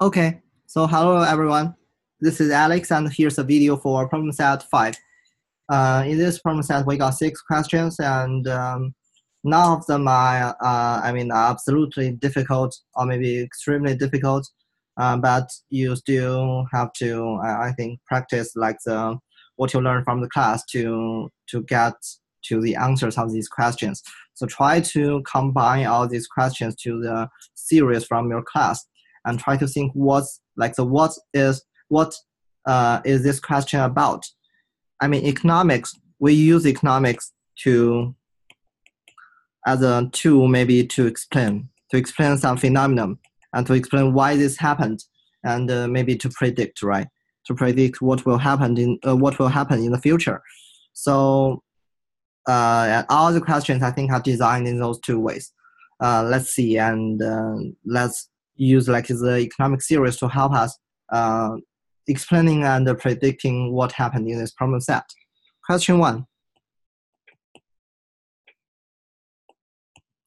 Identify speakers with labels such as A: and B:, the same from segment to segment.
A: Okay, so hello everyone. This is Alex, and here's a video for problem set 5. In this problem set, we got 6 questions, and none of them are, absolutely difficult or maybe extremely difficult. But you still have to, I think, practice like what you learn from the class to get to the answers of these questions. So try to combine all these questions to the series from your class, and try to think what is this question about. I mean, economics, we use economics to as a tool maybe to explain some phenomenon and to explain why this happened, and maybe to predict, right? To predict what will happen in the future. So all the questions I think are designed in those two ways. Let's see, and let's use like the economic series to help us explaining and predicting what happened in this problem set. Question 1.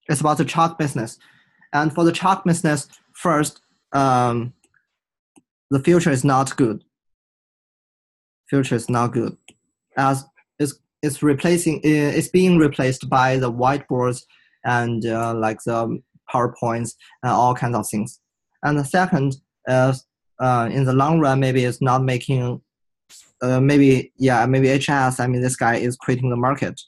A: It's about the chalk business. And for the chalk business, first, the future is not good. Future is not good, as it's being replaced by the whiteboards and like the PowerPoints and all kinds of things. And the second is in the long run, maybe it's not making, maybe HS, I mean, this guy is quitting the market.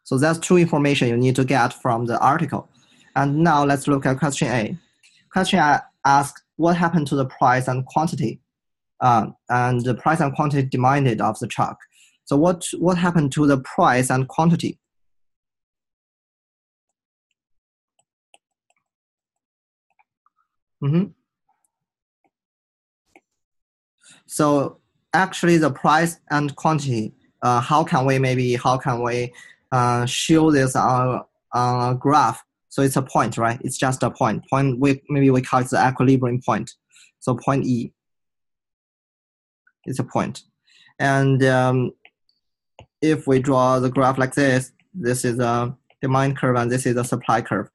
A: So that's two information you need to get from the article. And now let's look at question A. Question A asks, what happened to the price and quantity? And the price and quantity demanded of the chalk. So what happened to the price and quantity? So actually the price and quantity, how can we show this on a graph? So it's a point, right? It's just a point. Maybe we call it the equilibrium point. So point E. It's a point. And if we draw the graph like this, this is a demand curve and this is a supply curve.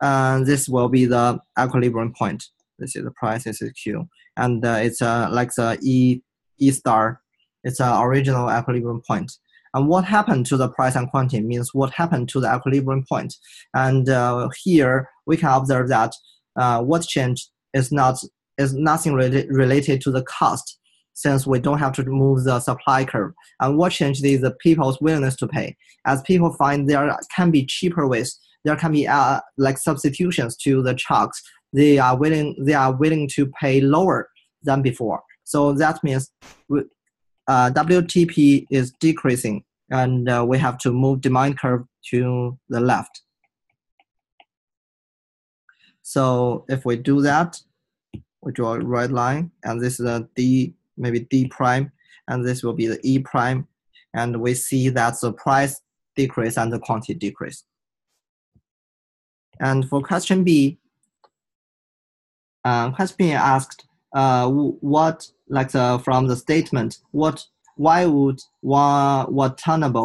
A: And this will be the equilibrium point. This is the price, this is Q. And it's like the E star. It's an original equilibrium point. And what happened to the price and quantity means what happened to the equilibrium point. And here we can observe that what changed is nothing related to the cost, since we don't have to move the supply curve. And what changed is the people's willingness to pay. As people find there can be cheaper ways, there can be like substitutions to the chalks. They are willing to pay lower than before. So that means WTP is decreasing, and we have to move demand curve to the left. So if we do that, we draw a red line, and this is a D, maybe D prime, and this will be the E prime, and we see that the price decrease and the quantity decrease. And for question B, question B asked, from the statement, why would Watanabe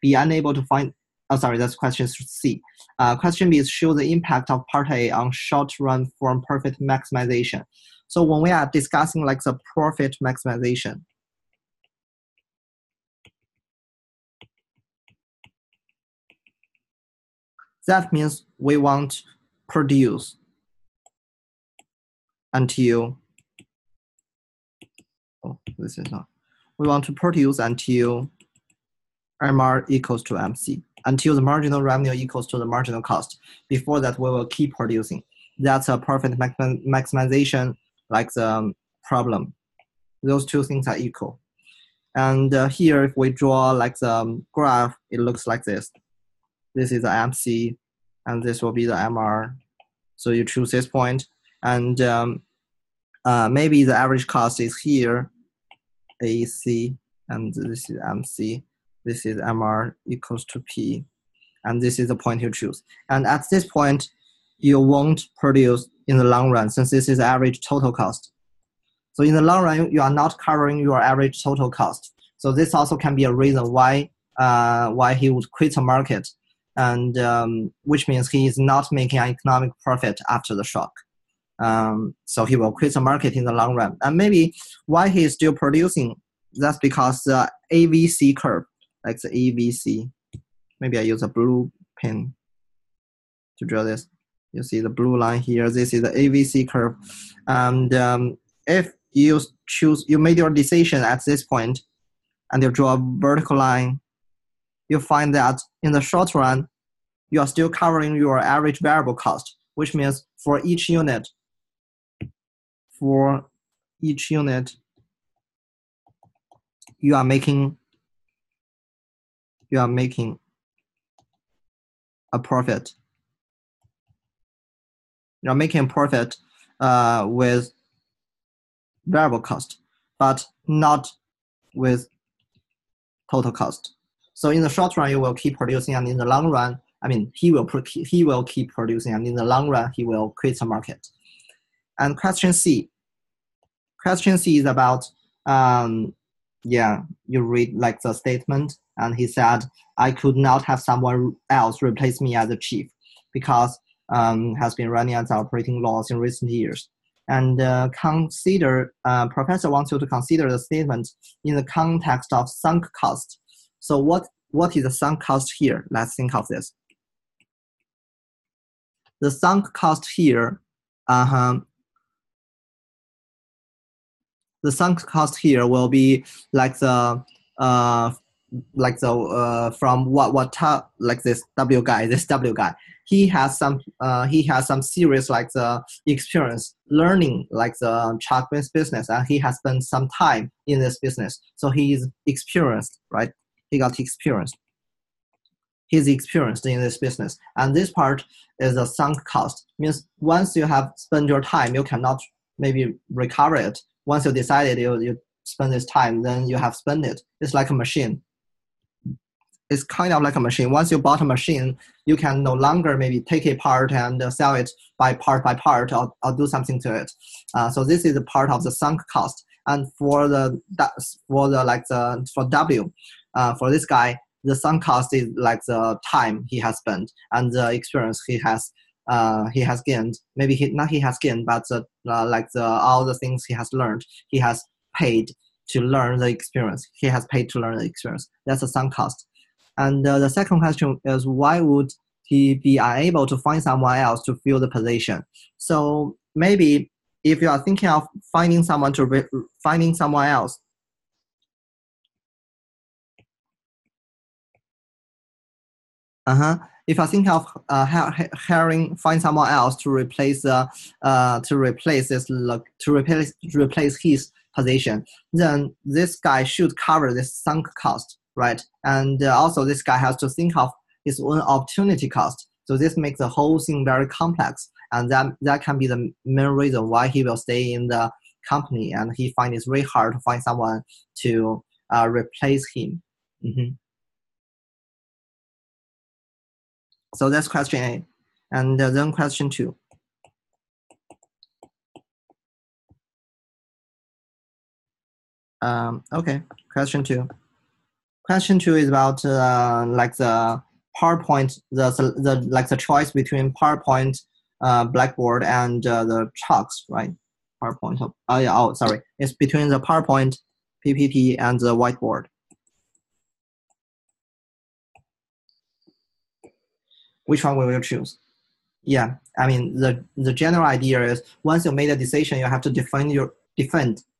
A: be unable to find? Oh, sorry, that's question C. Question B is show the impact of part A on short-run form profit maximization. So when we are discussing like the profit maximization, that means we want to produce until, we want to produce until MR equals to MC, until the marginal revenue equals to the marginal cost. Before that, we will keep producing. That's a profit maximization, like the problem. Those two things are equal. And here, if we draw like the graph, it looks like this. This is the MC, and this will be the MR. So you choose this point, and maybe the average cost is here, AC, and this is MC. This is MR equals to P, and this is the point you choose. And at this point, you won't produce in the long run, since this is average total cost. So in the long run, you are not covering your average total cost. So this also can be a reason why he would quit the market. and which means he is not making an economic profit after the shock. So he will quit the market in the long run. And maybe why he is still producing, that's because the AVC curve, like the AVC. Maybe I use a blue pen to draw this. You see the blue line here. This is the AVC curve. And if you made your decision at this point, and you draw a vertical line, you find that in the short run, you are still covering your average variable cost, which means for each unit, you are making a profit. You're making a profit with variable cost, but not with total cost. So in the short run, you will keep producing, and in the long run, I mean, he will keep producing, and in the long run, he will quit the market. And question C. Question C is about, you read like the statement, and he said, I could not have someone else replace me as the chief because has been running as operating loss in recent years. And professor wants you to consider the statement in the context of sunk cost. So what is the sunk cost here? Let's think of this. The sunk cost here, the sunk cost here will be like the from like this W guy. He has some serious like the experience learning like the truck-based business, and he has spent some time in this business. So he is experienced, right? He got experience. He's experienced in this business, and this part is a sunk cost. Means once you have spent your time, you cannot maybe recover it. Once you decided you spend this time, then you have spent it. It's like a machine. It's kind of like a machine. Once you bought a machine, you can no longer maybe take it apart and sell it by part or do something to it. So this is a part of the sunk cost. And for W, for this guy, the sunk cost is like the time he has spent and the experience he has gained. Maybe he has gained, but all the things he has learned, he has paid to learn the experience. He has paid to learn the experience. That's a sunk cost. And the second question is, why would he be unable to find someone else to fill the position? So maybe if you are thinking of finding someone else, if I think of find someone else to replace his position, then this guy should cover this sunk cost, right? And also this guy has to think of his own opportunity cost. So this makes the whole thing very complex, and that can be the main reason why he will stay in the company, and he finds it very hard to find someone to replace him. So that's question A. And then question 2. Okay, question 2. Question 2 is about like the PowerPoint, the choice between PowerPoint, Blackboard, and the chalks, right? PowerPoint. Sorry. It's between the PowerPoint, PPT, and the whiteboard. Which one will you choose? Yeah, I mean the general idea is once you made a decision, you have to defend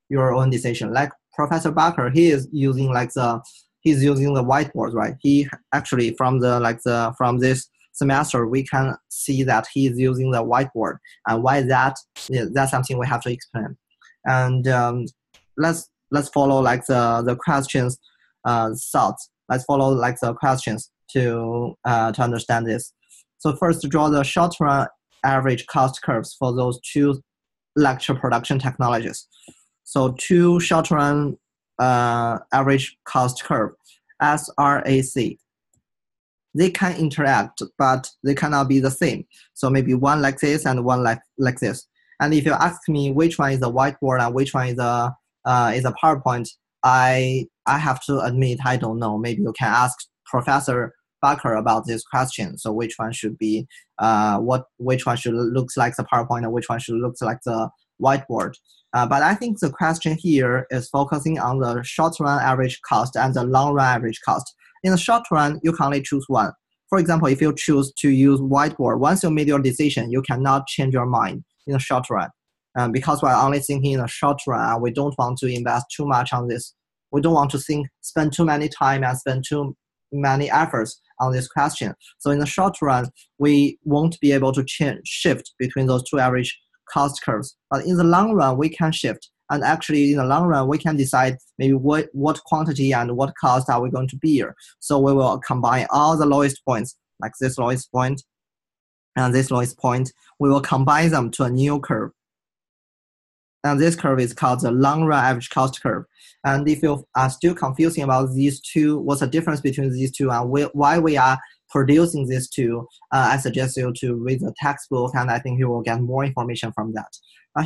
A: your own decision. Like Professor Barker, he's using the whiteboard, right? He actually from this semester we can see that he's using the whiteboard, and why that? Yeah, that's something we have to explain. And let's follow like the questions thoughts. Let's follow like the questions to understand this. So first, draw the short-run average cost curves for those two lecture production technologies. So two short-run average cost curve, SRAC. They can interact, but they cannot be the same. So maybe one like this and one like this. And if you ask me which one is a whiteboard and which one is a PowerPoint, I have to admit I don't know. Maybe you can ask Professor Barker about this question. So which one should be which one should looks like the PowerPoint and which one should looks like the whiteboard. But I think the question here is focusing on the short run average cost and the long run average cost. In the short run, you can only choose one. For example, if you choose to use whiteboard, once you made your decision, you cannot change your mind in the short run. Because we're only thinking in the short run, we don't want to invest too much on this. We don't want to spend too many time and spend too many efforts on this question. So in the short run, we won't be able to shift between those two average cost curves. But in the long run, we can shift. And actually, in the long run, we can decide maybe what quantity and what cost are we going to bear. So we will combine all the lowest points, like this lowest point and this lowest point. We will combine them to a new curve. And this curve is called the long run average cost curve. And if you are still confusing about these two, what's the difference between these two and why we are producing these two, I suggest you to read the textbook, and I think you will get more information from that.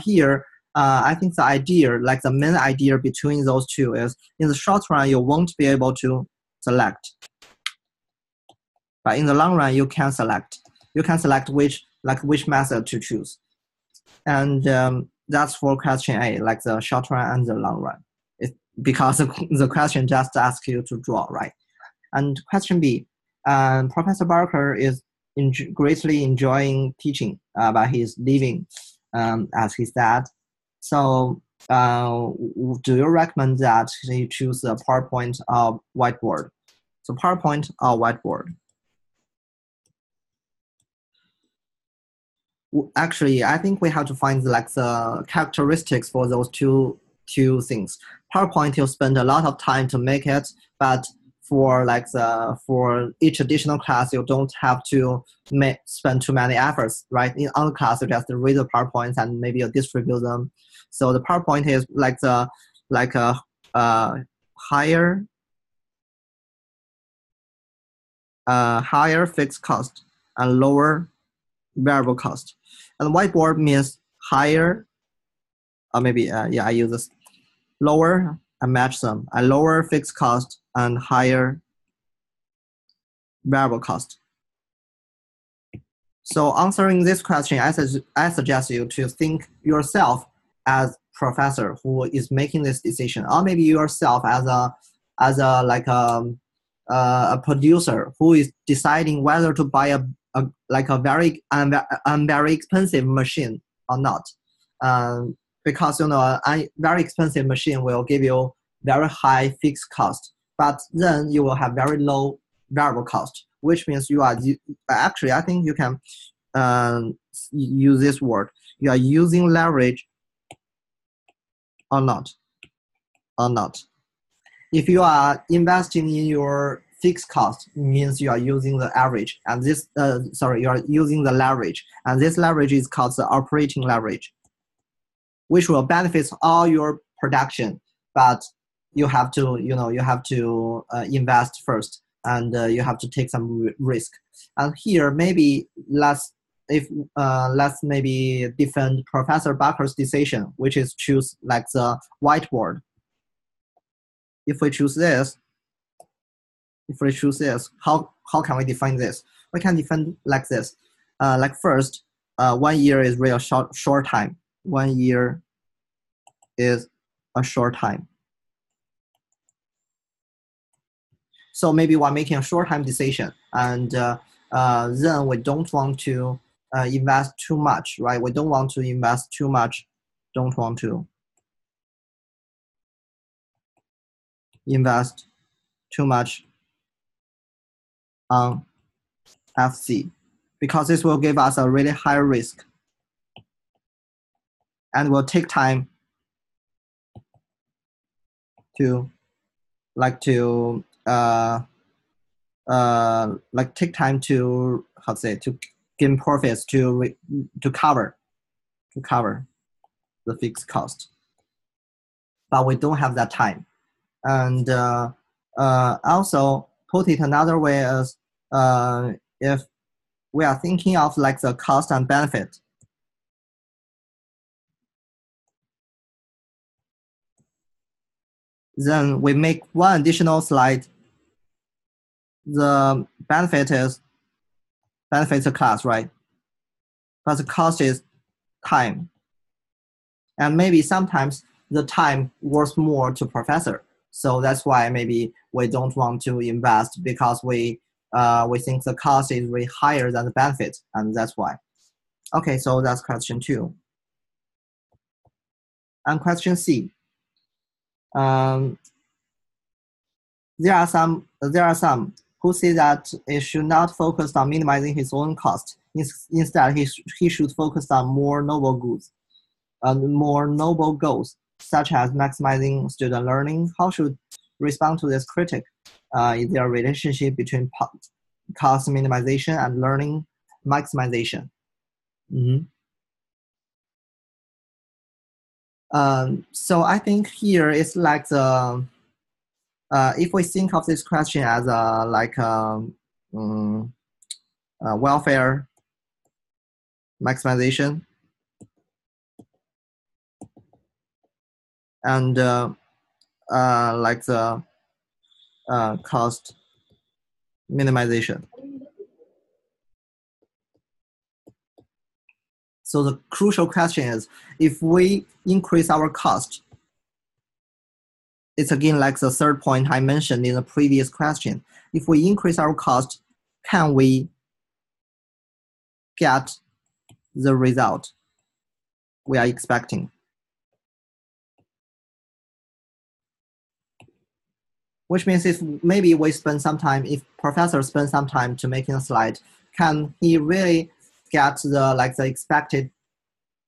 A: Here, I think the idea, like the main idea between those two is, in the short run, you won't be able to select. But in the long run, you can select. You can select which method to choose. And that's for question A, like the short run and the long run. Because the question just asks you to draw, right? And question B, Professor Barker is greatly enjoying teaching, but he's leaving, as he said. So do you recommend that you choose a PowerPoint or whiteboard? So PowerPoint or whiteboard? Actually, I think we have to find like the characteristics for those two things. PowerPoint, you spend a lot of time to make it, but for each additional class, you don't have to spend too many efforts, right? In other class, you just read the PowerPoint and maybe you distribute them. So the PowerPoint is like a higher fixed cost and lower variable cost. And whiteboard means higher, or maybe I use this lower and match them, a lower fixed cost and higher variable cost. So answering this question, I suggest you to think yourself as professor who is making this decision, or maybe yourself as a producer who is deciding whether to buy a very expensive machine or not. Because a very expensive machine will give you very high fixed cost, but then you will have very low variable cost, which means you are actually, I think you can use this word. You are using leverage or not. If you are investing in your fixed cost, means you are using the average, and you are using the leverage, and this leverage is called the operating leverage, which will benefit all your production, but you have to invest first, and you have to take some risk. And here maybe let's maybe defend Professor Barker's decision, which is choose like the whiteboard. If we choose this, how can we define this? We can define like this. Like first, 1 year is real short time. 1 year is a short time. So maybe we're making a short time decision, and then we don't want to invest too much, right? We don't want to invest too much. Don't want to invest too much on FC, because this will give us a really high risk and will take time to take time to gain profits to cover the fixed cost, but we don't have that time. And also put it another way is if we are thinking of like the cost and benefit, then we make one additional slide. The benefit is class, right? But the cost is time. And maybe sometimes the time worth more to professor. So that's why maybe we don't want to invest because we think the cost is way higher than the benefit, and that's why. Okay, so that's question 2. And question C. There are some who say that it should not focus on minimizing his own cost. Instead, he should focus on more noble goals, such as maximizing student learning. How should respond to this critic? Is there a relationship between cost minimization and learning maximization? Mm-hmm. So I think here it's like the if we think of this question as welfare maximization and like the cost minimization. So the crucial question is, if we increase our cost, it's again like the third point I mentioned in the previous question. If we increase our cost, can we get the result we are expecting? Which means if maybe we spend some time, if professor spends some time to making a slide, can he really get the expected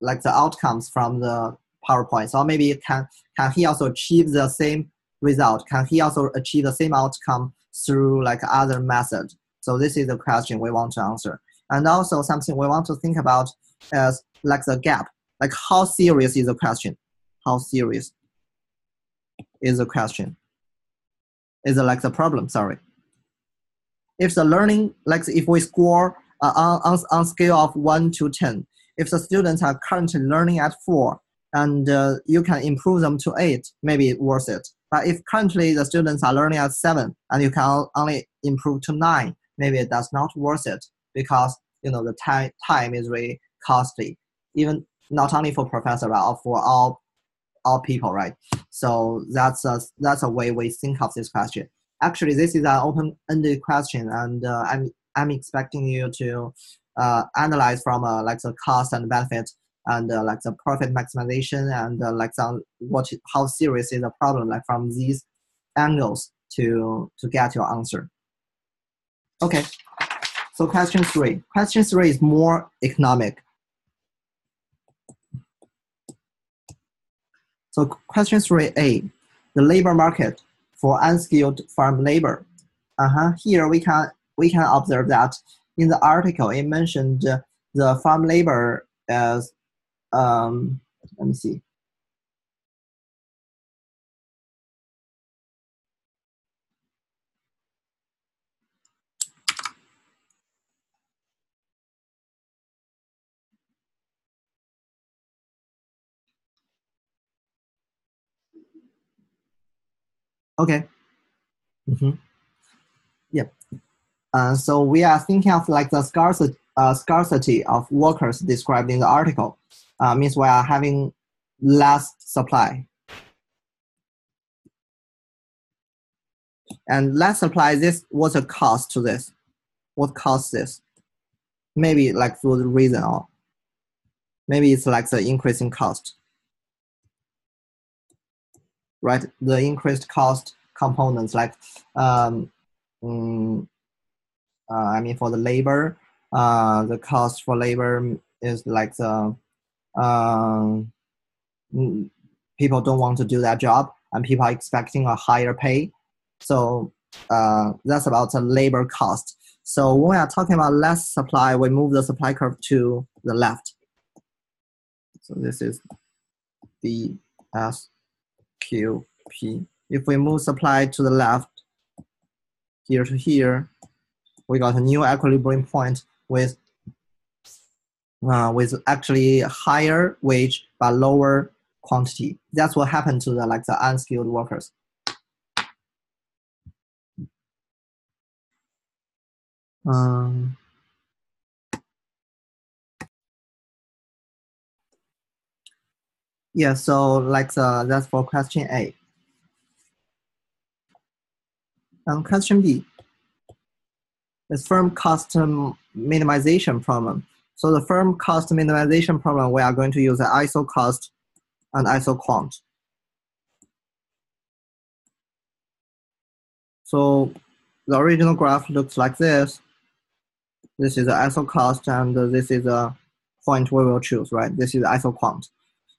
A: the outcomes from the PowerPoint? Or maybe can he also achieve the same result? Can he also achieve the same outcome through other method? So this is the question we want to answer. And also something we want to think about is the gap. How serious is the question? How serious is the question? Is it the problem? Sorry. If the learning, if we score on scale of 1 to 10, if the students are currently learning at 4 and you can improve them to 8, maybe it's worth it. But if currently the students are learning at 7 and you can only improve to 9, maybe that's not worth it because the time is really costly, even not only for professor but for all people, right? So that's a way we think of this question. Actually, this is an open-ended question, and I'm expecting you to analyze from the cost and benefit and the profit maximization and how serious is the problem from these angles to get your answer. Okay, so question 3. Question 3 is more economic. So question 3A, the labor market for unskilled farm labor. Here we can observe that in the article it mentioned the farm labor as let me see. Okay. Mm-hmm. Yep. So we are thinking of the scarcity of workers described in the article. Means we are having less supply. And less supply, what's the cost to this? What costs this? Maybe for the reason, or maybe it's the increasing cost. Right? The increased cost components I mean for the labor, the cost for labor is people don't want to do that job and people are expecting a higher pay. So that's about the labor cost. So when we are talking about less supply, we move the supply curve to the left. So this is the SQP. If we move supply to the left, here to here, we got a new equilibrium point with actually higher wage but lower quantity. That's what happened to the unskilled workers. Um, yeah, so like that's for question A. And question B is firm cost minimization problem. So the firm cost minimization problem, we are going to use the ISO cost and ISO quant. So the original graph looks like this. This is the ISO cost, and this is a point we will choose, right? This is the ISO quant.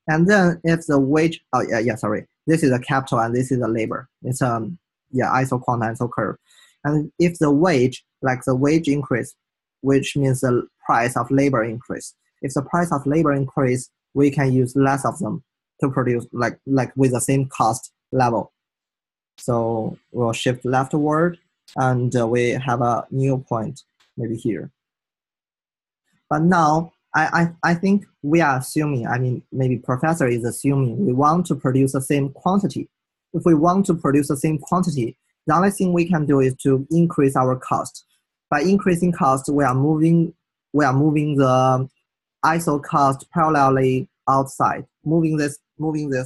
A: And then if the wage, oh yeah, sorry, this is a capital and this is a labor. It's ISO quant ISO curve. And if the wage, like the wage increase, which means the price of labor increase. If the price of labor increase, we can use less of them to produce like with the same cost level. So we'll shift leftward, and we have a new point maybe here. But now I think we are assuming, I mean, maybe professor is assuming we want to produce the same quantity. If we want to produce the same quantity, the only thing we can do is to increase our cost. By increasing cost, we are moving the ISO cost parallelly outside, moving this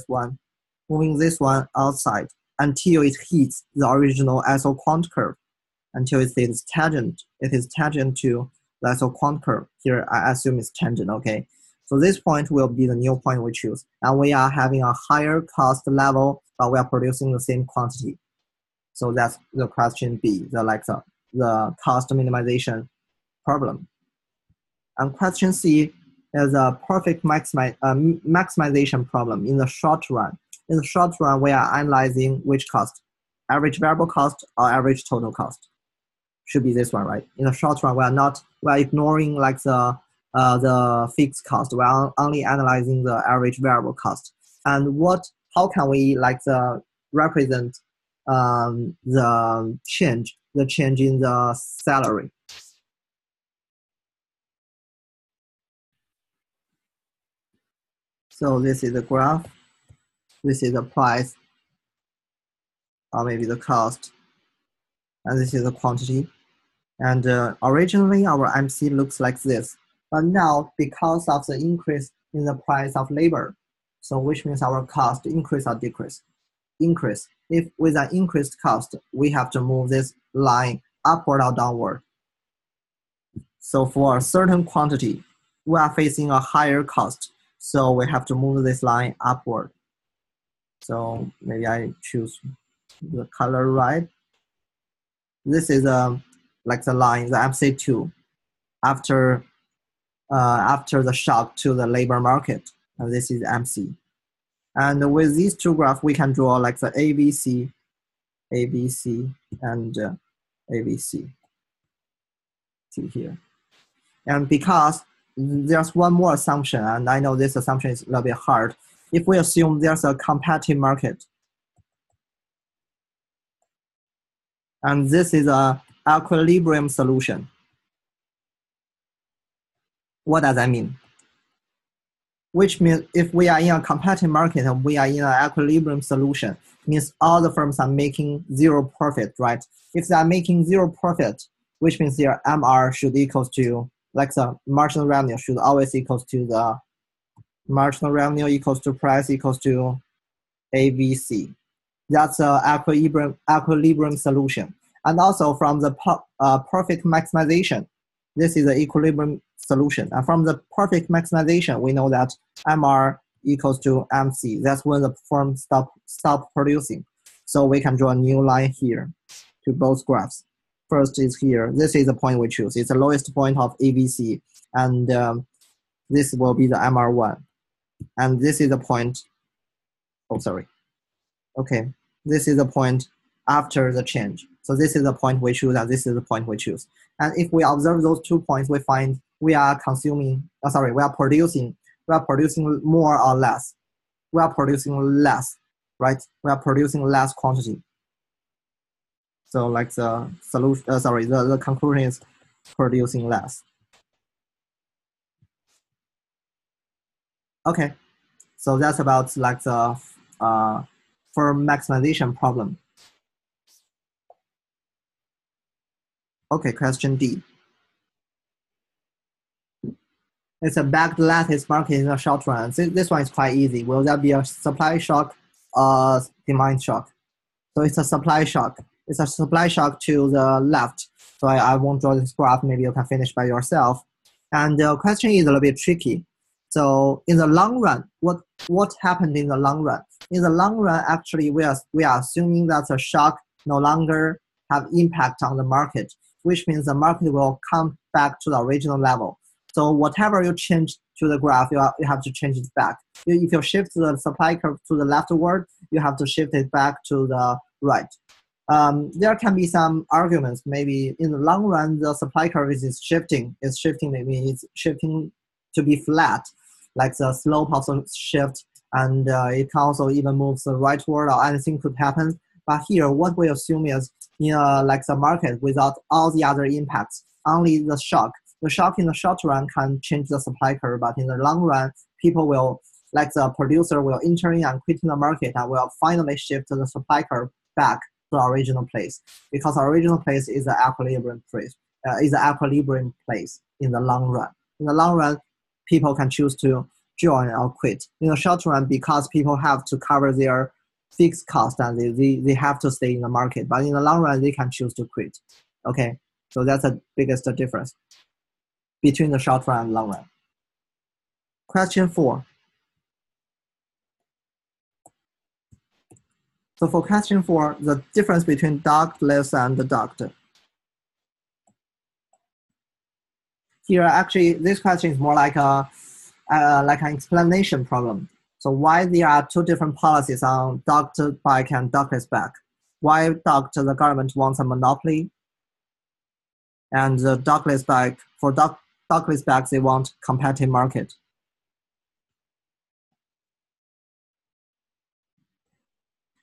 A: one outside until it hits the original ISO quant curve, until it is tangent. It is tangent to the ISO quant curve. Here, I assume it's tangent, okay? So this point will be the new point we choose. And we are having a higher cost level, but we are producing the same quantity. So that's the question B, the cost minimization problem. And question C is a perfect maximization problem in the short run. In the short run, we are analyzing which cost, average variable cost or average total cost. Should be this one, right? In the short run, we are ignoring like the fixed cost. We are only analyzing the average variable cost. And how can we represent the change in the salary? So this is the graph. This is the price, or maybe the cost, and this is the quantity. And originally our MC looks like this, but now because of the increase in the price of labor, so which means our cost increase or decrease? Increase. If with an increased cost, we have to move this line upward or downward. So for a certain quantity, we are facing a higher cost, so we have to move this line upward. So maybe I choose the color red. This is like the line, the MC2, after the shock to the labor market. And this is MC. And with these two graphs, we can draw like the ABC, and ABC. See here. And because there's one more assumption, and I know this assumption is a little bit hard. If we assume there's a competitive market, and this is a equilibrium solution. What does that mean? Which means if we are in a competitive market and we are in an equilibrium solution, means all the firms are making zero profit, right? If they are making zero profit, which means their MR should equals to, like the marginal revenue should always equals to the marginal revenue equals to price equals to ABC. That's an equilibrium solution. And also from the profit maximization, this is the equilibrium solution. And from the profit maximization, we know that MR equals to MC. That's when the firm stop producing. So we can draw a new line here to both graphs. First is here. This is the point we choose. It's the lowest point of ABC. And this will be the MR1. And this is the point. Oh, sorry. Okay. This is the point after the change. So this is the point we choose, and this is the point we choose. And if we observe those 2 points, we find we are producing more or less. We are producing less, right? We are producing less quantity. So like the solution, the conclusion is producing less. Okay, so that's about like the firm maximization problem. Okay, question D. It's a backed lattice market in the short run. This one is quite easy. Will there be a supply shock or demand shock? So it's a supply shock. It's a supply shock to the left. So I won't draw this graph. Maybe you can finish by yourself. And the question is a little bit tricky. So in the long run, what happened in the long run? In the long run, actually, we are assuming that the shock no longer have impact on the market, which means the market will come back to the original level. So whatever you change to the graph, you have to change it back. If you shift the supply curve to the leftward, you have to shift it back to the right. There can be some arguments. Maybe in the long run, the supply curve is shifting. Maybe it's shifting to be flat, like the slope also shift, and it can also even move the rightward or anything could happen. But here, what we assume is, like the market without all the other impacts, only the shock. The shock in the short run can change the supply curve, but in the long run, people will, like the producer will entering and quitting the market and will finally shift the supply curve back to the original place, because the original place is the equilibrium place. In the long run. In the long run, people can choose to join or quit. In the short run, because people have to cover their fixed cost and they have to stay in the market. But in the long run, they can choose to quit. Okay, so that's the biggest difference between the short run and long run. Question 4. So for question 4, the difference between dogless and duct. Here, actually, this question is more like an explanation problem. So why there are two different policies on ducted bike and ductless bike? Why duct the government wants a monopoly, and the ductless bike for ductless bikes they want competitive market?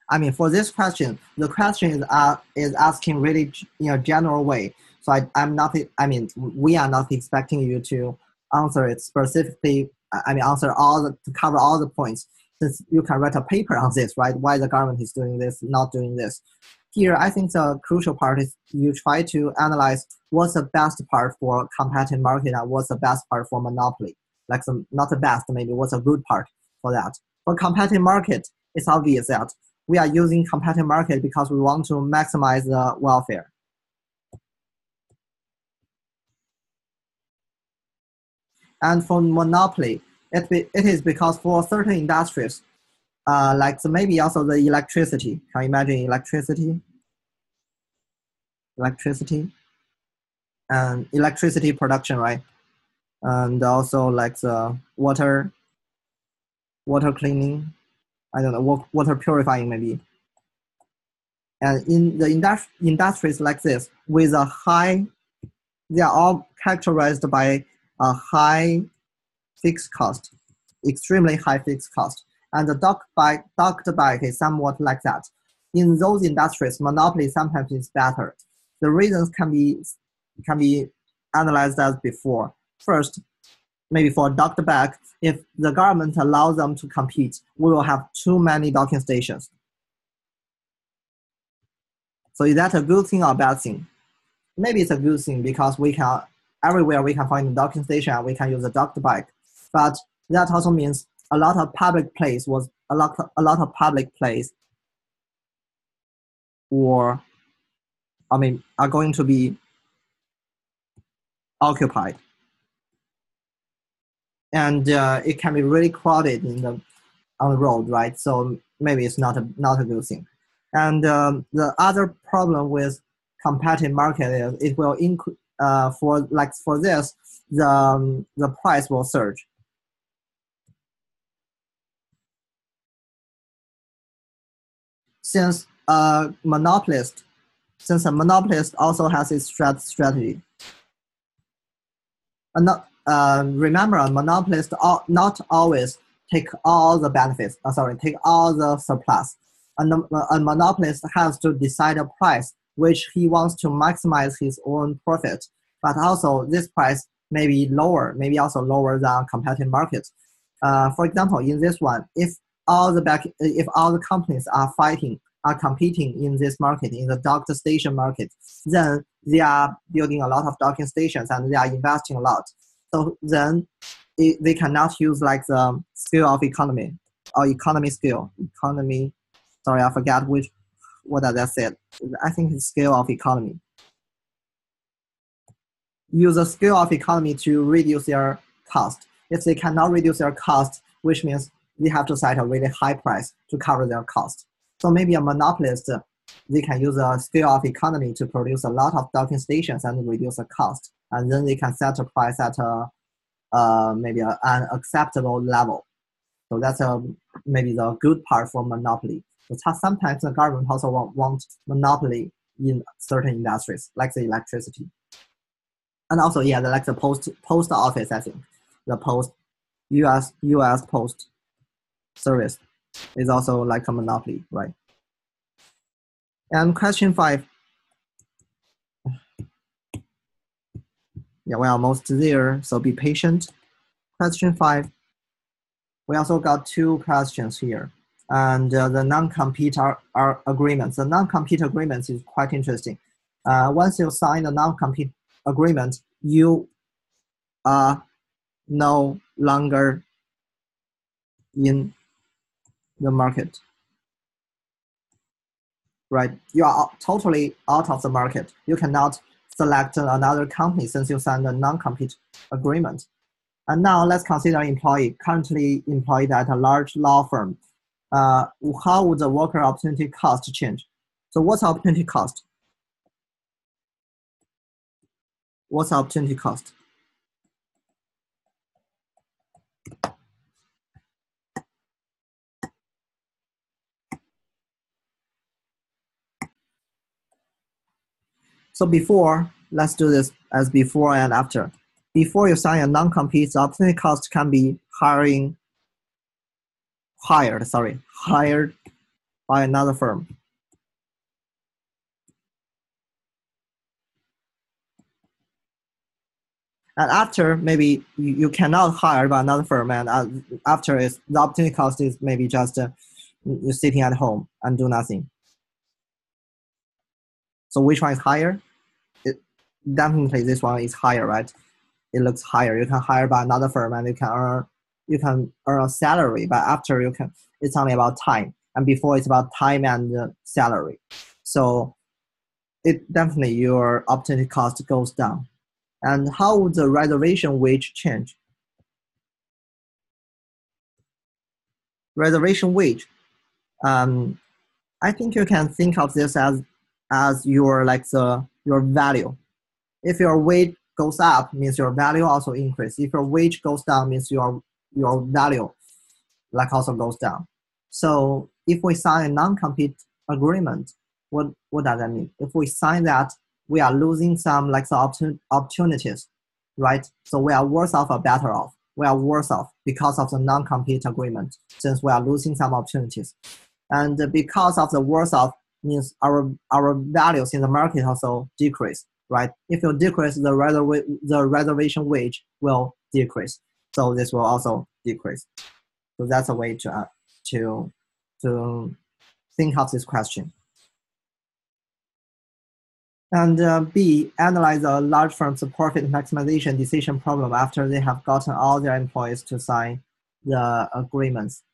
A: I mean, for this question, the question is asking really in a general way. So I'm not. I mean, we are not expecting you to answer it specifically. I mean, to cover all the points. Since you can write a paper on this, right? Why the government is doing this, not doing this. Here, I think the crucial part is you try to analyze what's the best part for competitive market and what's the best part for monopoly. Not the best, maybe what's a good part for that. For competitive market, it's obvious that we are using competitive market because we want to maximize the welfare. And for monopoly, it is because for certain industries, maybe also the electricity. Can you imagine electricity? And electricity production, right? And also like the water cleaning. I don't know, water purifying maybe. And in the industries like this, with a high, they are all characterized by a high fixed cost, extremely high fixed cost. And the duct bike is somewhat like that. In those industries, monopoly sometimes is better. The reasons can be analyzed as before. First, maybe for duct bike, if the government allows them to compete, we will have too many docking stations. So is that a good thing or a bad thing? Maybe it's a good thing because everywhere we can find a docking station and we can use a duct bike. But that also means a lot of public place are going to be occupied. And it can be really crowded on the road, right? So maybe it's not a good thing. And the other problem with competitive market is it will increase. For this, the price will surge. Since a monopolist also has its strategy. Remember, a monopolist not always take all the benefits. Take all the surplus. A monopolist has to decide a price which he wants to maximize his own profit. But also, this price may be lower, maybe also lower than competitive markets. For example, in this one, if all the companies are fighting are competing in this market, in the dock station market, then they are building a lot of docking stations and they are investing a lot. So then they cannot use like the scale of economy or economy scale. Economy, sorry, I forgot what that said. I think it's scale of economy. Use the scale of economy to reduce their cost. If they cannot reduce their cost, which means they have to set a really high price to cover their cost. So maybe a monopolist, they can use a scale of economy to produce a lot of docking stations and reduce the cost. And then they can set a price at maybe an acceptable level. So that's maybe the good part for monopoly. But sometimes the government also want monopoly in certain industries, like the electricity. And also, yeah, like the post office, I think. The US Post Service is also like a monopoly, right? And question 5. Yeah, we're almost there, so be patient. Question 5. We also got 2 questions here. And the non-compete agreements. The non-compete agreements is quite interesting. Once you sign a non-compete agreement, you are no longer in the market, right? You are totally out of the market. You cannot select another company since you signed a non-compete agreement. And now let's consider employee, currently employed at a large law firm. How would the worker opportunity cost change? So what's opportunity cost? What's opportunity cost? So before, let's do this as before and after. Before you sign a non-compete, the opportunity cost can be hired by another firm. And after, maybe you cannot hire by another firm, and after the opportunity cost is maybe just you're sitting at home and do nothing. So which one is higher? Definitely this one is higher, right? It looks higher. You can hire by another firm and you can earn a salary, but after it's only about time. And before it's about time and salary. So it definitely your opportunity cost goes down. And how would the reservation wage change? Reservation wage. I think you can think of this as your value. If your wage goes up, means your value also increase. If your wage goes down, means your value also goes down. So if we sign a non-compete agreement, what does that mean? If we sign that, we are losing some opportunities, right? So we are worse off or better off. We are worse off because of the non-compete agreement, since we are losing some opportunities. And because of the worse off means our values in the market also decrease, right? If you decrease, the reservation wage will decrease. So this will also decrease. So that's a way to think of this question. And B, analyze a large firm's profit maximization decision problem after they have gotten all their employees to sign the agreements.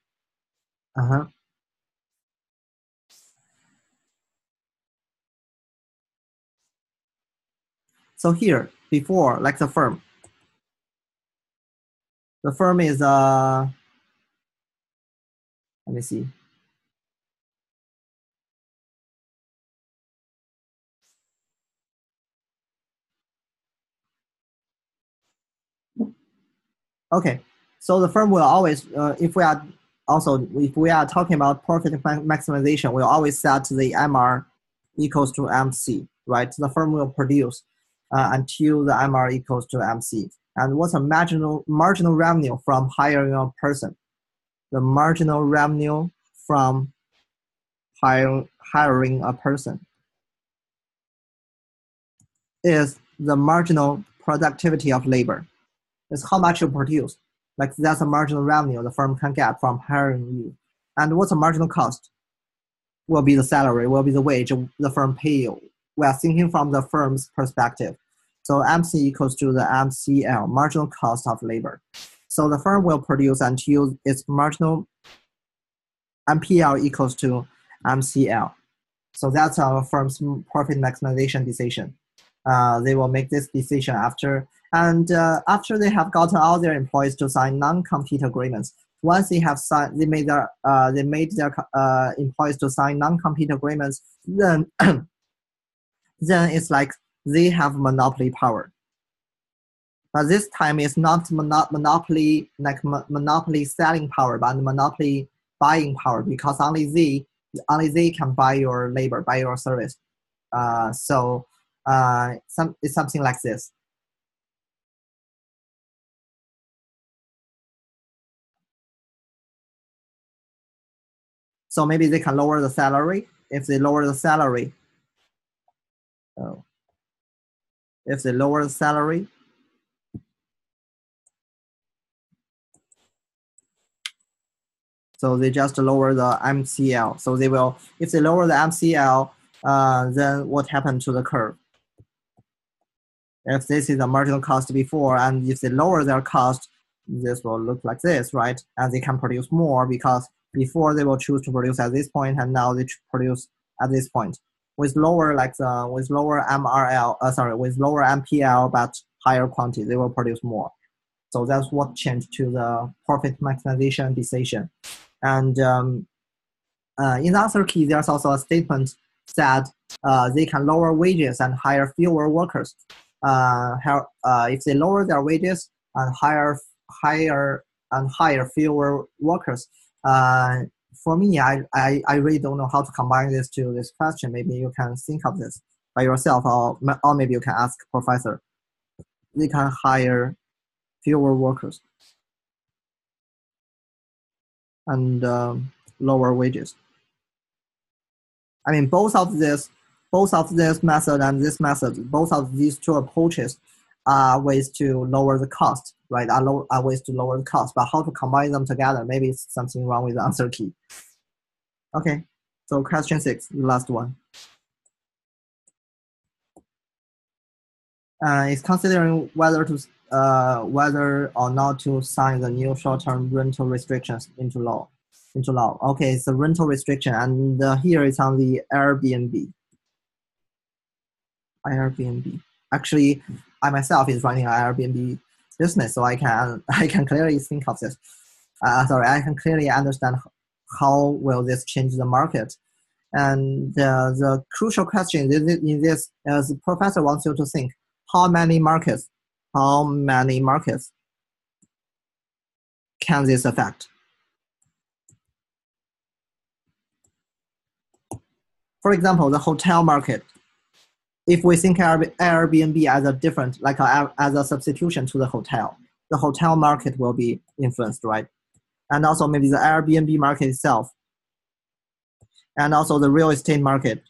A: So here, before, like the firm is, let me see. Okay, so the firm will always, if we are talking about profit maximization, we'll always set the MR equals to MC, right? The firm will produce until the MR equals to MC. And what's a marginal revenue from hiring a person? The marginal revenue from hiring a person is the marginal productivity of labor. It's how much you produce. Like that's a marginal revenue the firm can get from hiring you. And what's the marginal cost? will be the salary, will be the wage the firm pay you. We are thinking from the firm's perspective. So MC equals to the MCL, marginal cost of labor. So the firm will produce until its marginal MPL equals to MCL. So that's our firm's profit maximization decision. They will make this decision after they have gotten all their employees to sign non-compete agreements. Once they have signed, they made their employees to sign non-compete agreements. Then then it's like they have monopoly power. But this time it's not monopoly like monopoly selling power, but monopoly buying power, because only they can buy your labor, buy your service. It's something like this. So maybe they can lower the salary. If they lower the salary, so they just lower the MCL. So they will, if they lower the MCL, then what happened to the curve? If this is the marginal cost before, and if they lower their cost, this will look like this, right? And they can produce more, because before they will choose to produce at this point, and now they produce at this point. With lower with lower MPL but higher quantity, they will produce more. So that's what changed to the profit maximization decision. And in the answer key, there's also a statement that they can lower wages and hire fewer workers. If they lower their wages and hire fewer workers, for me, I really don't know how to combine this to this question. Maybe you can think of this by yourself, or maybe you can ask professor. They can hire fewer workers and lower wages. I mean, both of this method and this method, both of these two approaches are ways to lower the cost, right? Are ways to lower the cost, but how to combine them together? Maybe it's something wrong with the answer key. Okay, so question 6, the last one. It's considering whether or not to sign the new short-term rental restrictions into law. Okay, it's a rental restriction, and here it's on the Airbnb. Actually, I myself is running an Airbnb business, so I can clearly think of this. I can clearly understand how will this change the market. And the crucial question in this is the professor wants you to think, how many markets can this affect? For example, the hotel market. If we think Airbnb as a different, as a substitution to the hotel market will be influenced, right? And also maybe the Airbnb market itself, and also the real estate market.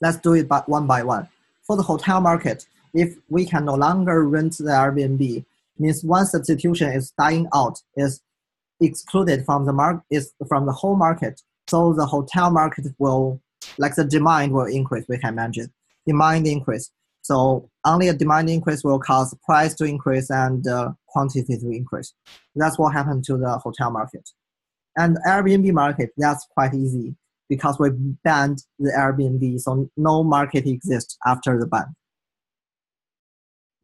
A: Let's do it one by one. For the hotel market, if we can no longer rent the Airbnb, means one substitution is dying out, is excluded from the whole market. So the hotel market will, the demand will increase, we can imagine. Demand increase. So only a demand increase will cause price to increase and quantity to increase. That's what happened to the hotel market. And Airbnb market, that's quite easy, because we banned the Airbnb, so no market exists after the ban.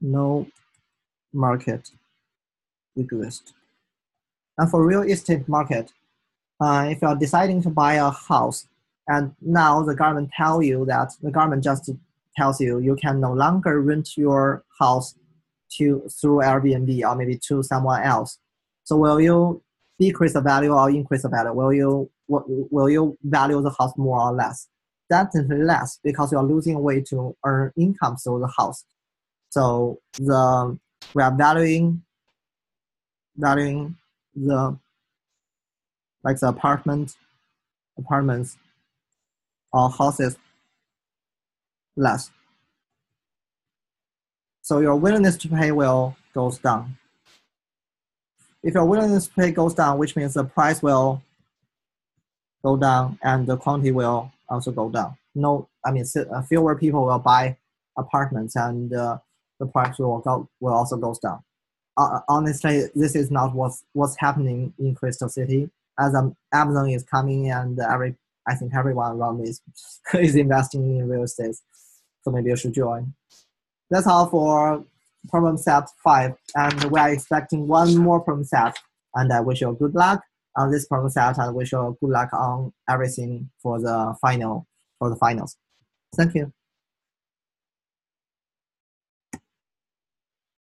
A: No market exists. And for real estate market, if you are deciding to buy a house, and now the government just tells you you can no longer rent your house through Airbnb or maybe to someone else. So will you decrease the value or increase the value? Will you value the house more or less? Definitely less, because you are losing a way to earn income through the house. So we are valuing the apartments or houses less. So your willingness to pay goes down. If your willingness to pay goes down, which means the price will go down, and the quantity will also go down. No, I mean fewer people will buy apartments, and the price will also goes down. Honestly, this is not what's happening in Crystal City. As Amazon is coming, and I think everyone around me is investing in real estate. So maybe you should join. That's all for problem set 5, and we are expecting one more problem set. And I wish you good luck on this problem set, and wish you good luck on everything for the finals. Thank you.